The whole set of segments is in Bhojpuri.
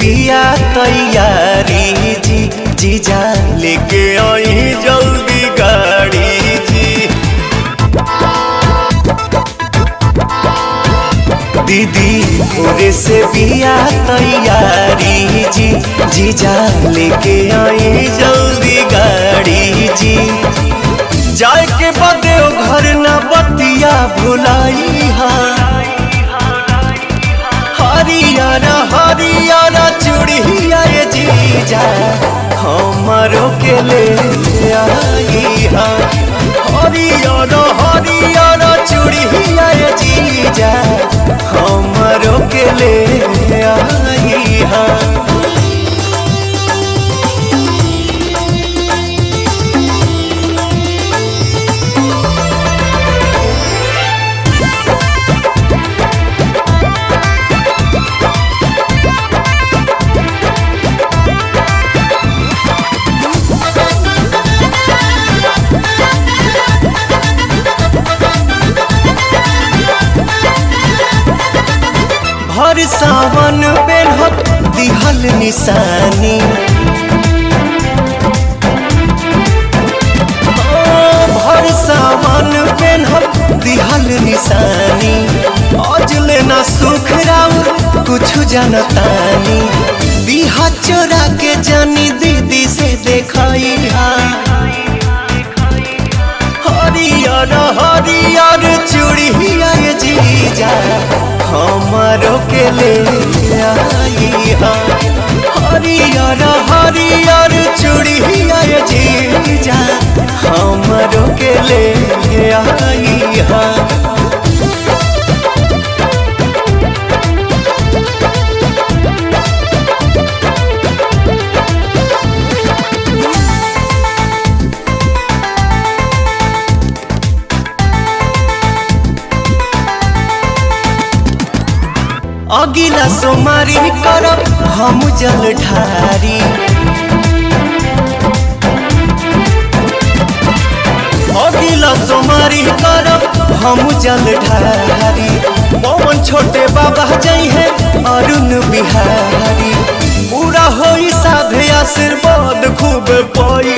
बिया तैयारी जी, जीजा लेके आई जल्दी गाड़ी जी। दीदी भोरे से बिया तैयारी जी, जीजा लेके आई जल्दी गाड़ी जी। जाए के बदे घर न बतिया भुलाई हरियारा हरियारा चूड़िया ये जीजा हमारो के ले आई हरियारा हरियारा चूड़िया ये जीजा हमारो के ले आई। भर सावन पेन्हत दिहल निशानी, भर सावन पेन्हत दिहल निशानी। आज लेना सुख राउर कुछ जनतानी, बिहा चोरा के जानी दीदी से देखाई हरियर हरियर चूड़िया ये जीजा हमारो के ले आई हरियर हरियर चूड़िया ये जीजा हमारो के ले आई। अगिला सोमारी करब हम जल ढारी, अगिला सोमारी करब हम जल ढारी। पवन छोटे बाबा जई है अरुण बिहारी, पूरा होई साधे आशीर्वाद खूब पाई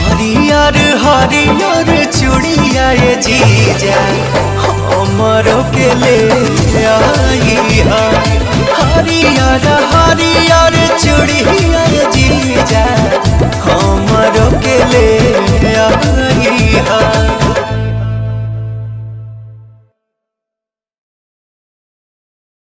हरियर हरियर चूड़िया ये जीजा हमारो के ले आई।